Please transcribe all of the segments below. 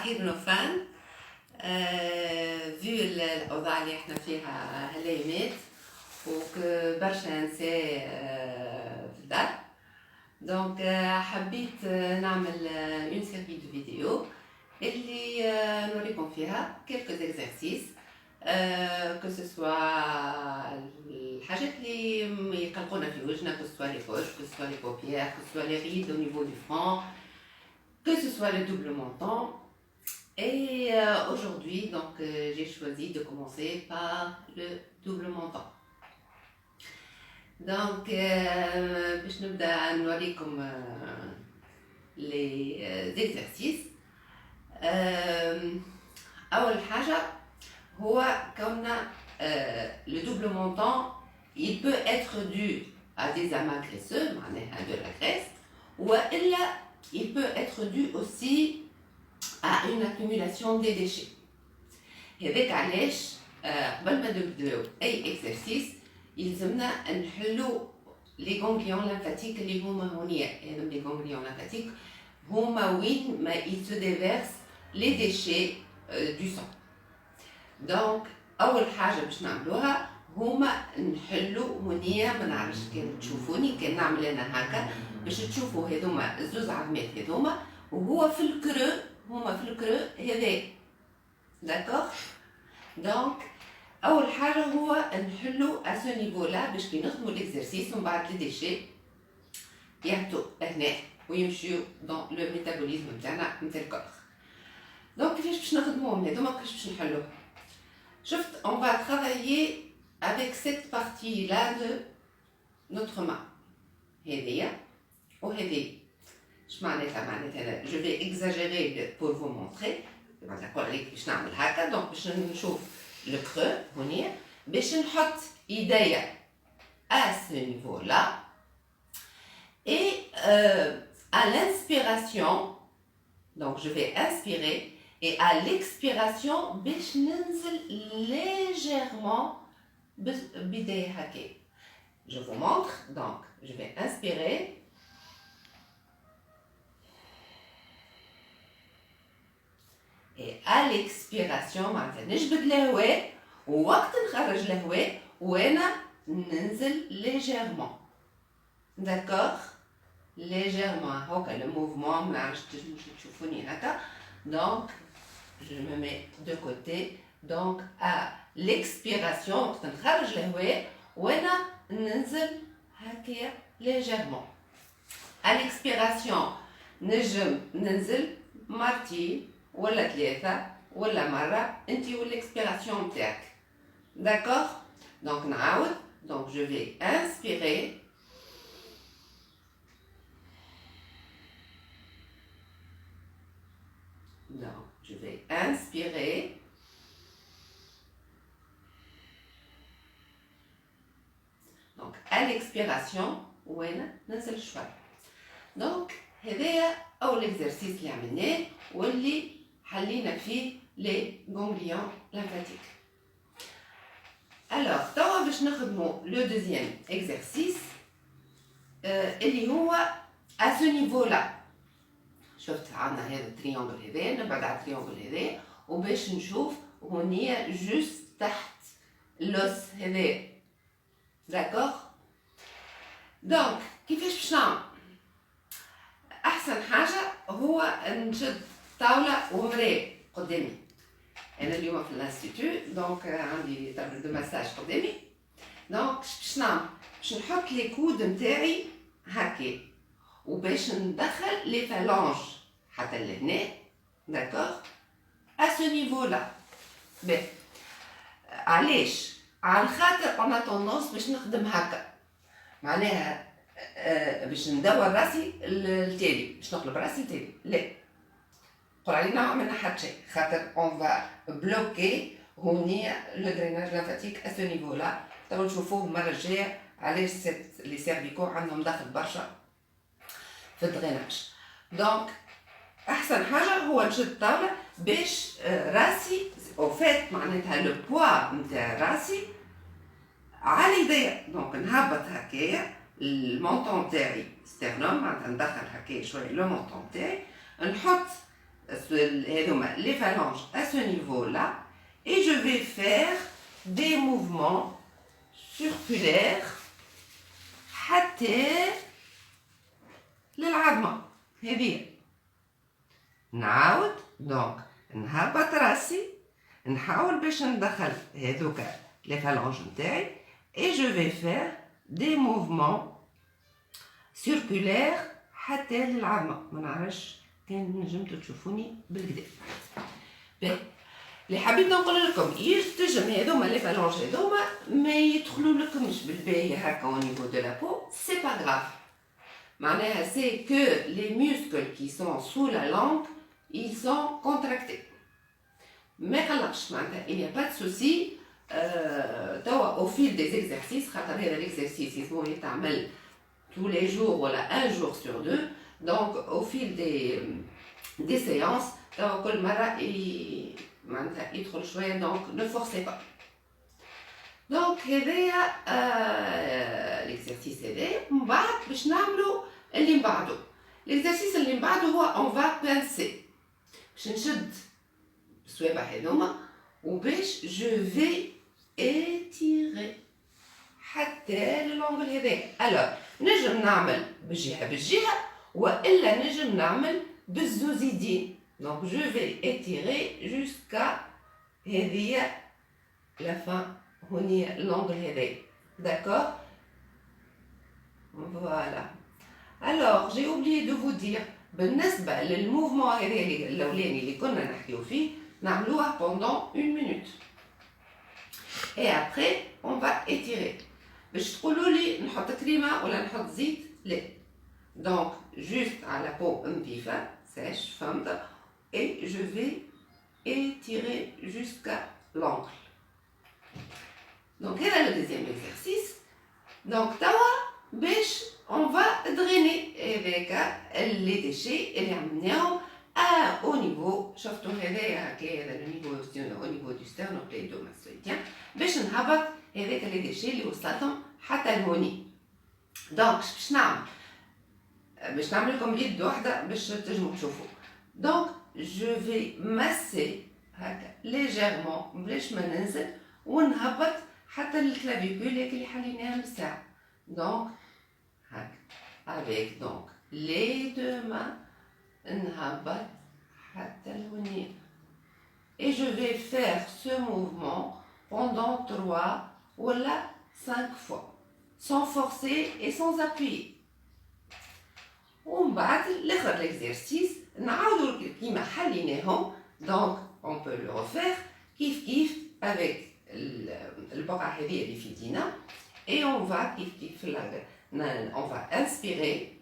خير نوفان. فيو الأوضاع اللي احنا فيها هالأيامات وبرشا نساء في الدار، دونك حبيت نعمل اون سيري دو فيديو اللي نوريكم فيها quelques exercices que ce soit الحاجات اللي يقلقونا في وجهنا، que ce soit les poches, que ce soit les paupières, que ce soit les rides au niveau du front, que ce soit le double menton. Et aujourd'hui, donc, j'ai choisi de commencer par le double menton. Donc, باش نبدأ نوريكم les exercices. أول حاجة هو كوننا le double menton, il peut être dû à des amas graisseux, معناها de la graisse, ou il peut être dû aussi à une accumulation des déchets. هذاك علاش قبل ما نبداو أي exercice يلزمنا نحلو les ganglions lymphatiques اللي هما هونيا. هذوم les ganglions lymphatiques هما وين ما il se déverse les déchets du sang. Donc أول حاجة باش نعملوها هما نحلو هونيا. ما نعرفش كان تشوفوني كان نعمل أنا هكا باش تشوفوا هذوما الزوز عظمات هذوما وهو في الكرو، هما في الكرو هذا. داكوغ. دونك أول حاجة هو نحلو à ce niveau là باش كي نخدمو l'exercice ومن بعد لي ديشي يهبطو هنا ويمشيو دون لو ميتابوليزم نتاعنا نتاع الكور. دونك كيفاش باش نخدموهم هذوما، كيفاش باش نحلوهم؟ شفت on va travailler avec cette partie là de notre main. هذيا وهذيا. اش معناتها je vais exagérer pour vous montrer. نقول لك باش نعمل هكا. دونك باش نشوف لو كرو هونيا باش نحط ايديا à ce niveau là et à l'inspiration, donc je vais inspirer et à l'expiration باش ننزل légèrement بيديا هكا. Je vous montre. Donc je vais inspirer et à l'expiration معناتها نجبد الهواء ووقت نخرج الهواء وانا ننزل légèrement. D'accord. Légèrement هكا le mouvement. ما نعرفش تشوفوني هكا. Donc je me mets de côté. Donc à l'expiration وقت نخرج الهواء وانا ننزل هكا légèrement. À l'expiration نجم ننزل مرتين ولا ثلاثة ولا مرة انتي والاكسبيراسيون نتاعك. داكوغ. دونك نعاود. دونك جو في انسبيري دونك جو في انسبيري دونك à l'expiration وين ننزل شوي. دونك هذايا اول اكزرسيس اللي عملناه واللي حلينا فيه لي غونغليون لامفاتيك. الوغ توا باش نخدمو لو دوزيام اكزرسيس اللي هو à ce niveau là. شفت عندنا هذا التريونغل هذا، نبعد على التريونغل هذا وباش نشوف هونيا جوست تحت اللوس هذا. داكوغ. دونك كيفاش باش نعمل؟ احسن حاجه هو نشد طاوله ومرايه قدامي. انا اليوم في الانستيتوت دونك عندي طابله دو مساج قدامي. دونك باش نعمل؟ باش نحط لي كود نتاعي هكا وباش ندخل لي فالونج حتى لهنا. داكوغ. à ce niveau là. باهي. علاش؟ على خاطر انا طوندونس باش نخدم هكا، معناها باش ندور راسي التالي، باش نقلب راسي التالي. لا، قول علينا عملنا حتى شيء، خاطر اون فا بلوكي هونيا لو دريناج لامفاتيك à ce niveau là. تو نشوفوه المره الجايه علاش لي سيرفيكو عندهم دخل برشا في الدريناج. دونك احسن حاجه هو نشد الطاوله باش راسي او فات معناتها لو بوا نتاع راسي على يديا. دونك نهبط هكايا المونطون تاعي ستيرنوم، معناتها ندخل هكايا شويه لو مونطون تاعي، نحط les phalanges à ce niveau-là et je vais faire des mouvements circulaires حتى للعظمة هذه. نعاود دونك نهبط راسي نحاول باش ندخل هذوك لي phalanges نتاعي et je vais faire des mouvements circulaires حتى للعظمة. ما نعرفش كان نجمتوا تشوفوني بالكدا. اللي حبيت نقول لكم يتجم هذوما لي phalanges هذوما ما يدخلوا لكمش بالباهي هكا au niveau de la peau, c'est pas grave. معناها c'est que les muscles qui sont sous la langue ils sont contractés. ما قلقش معناتها il n'y a pas de souci. توا au fil des exercices خاطر هذا l'exercice يسموه يتعمل tous les jours ولا un jour sur deux. Donc au fil des séances توا كل مرة معناتها يدخل شوية donc ne forcez pas. donc هذايا l'exercice هذايا من بعد باش نعملو اللي من بعدو. l'exercice اللي من بعدو هو on va pincer باش نشد السوابع هذوما وباش je vais étirer حتى للونغل هذايا. alors نجم نعمل بالجهة وإلا نجم نعمل بالزوز يدين. donc je vais étirer jusqu'à هذيا la fin هوني l'ongle هذايا. d'accord. voilà. alors j'ai oublié de vous dire بالنسبة للموفمون هذايا الأولاني اللي كنا نحكيو فيه نعملوها pendant 1 minute et après on va étirer. باش تقولوا لي نحط كريمة ولا نحط زيت؟ لا. donc juste à la peau نظيفة sèche فهمت et je vais étirer jusqu'à l'ongle. donc هذا le deuxième exercice. donc توا باش on va drainer هذاك les déchets اللي عملناهم au niveau شفتوا هذايا هكا هذا le niveau du sternocleidomastoidien باش نهبط هذاك les déchets اللي وصلتهم حتى لهوني. donc باش نعمل لكم بيد واحدة باش تنجموا تشوفوا. donc je vais masser هكا légèrement بلاش ما ننزل ونهبط حتى للكلافيكول اللي حليناها من الساعة. donc هكا avec donc les deux mains نهبط حتى لهوني et je vais faire ce mouvement pendant 3 ولا 5 fois sans forcer et sans appuyer. ومن بعد الاخر l'exercice نعاودو كيما حليناهم. donc on peut le refaire كيف avec البقعة هذه اللي في يدينا et on va كيف on va inspirer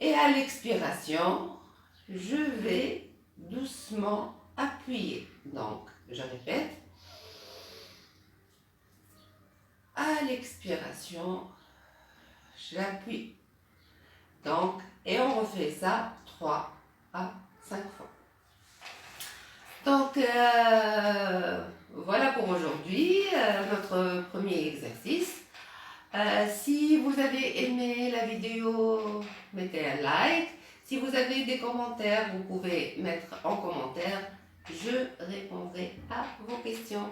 et à l'expiration je vais doucement appuyer. donc je répète, à l'expiration j'appuie. donc et on refait ça 3 à 5 fois. donc voilà pour aujourd'hui notre premier exercice. Si vous avez aimé la vidéo, mettez un like. Si vous avez des commentaires, vous pouvez mettre en commentaire. Je répondrai à vos questions.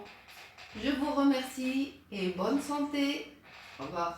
Je vous remercie et bonne santé. Au revoir.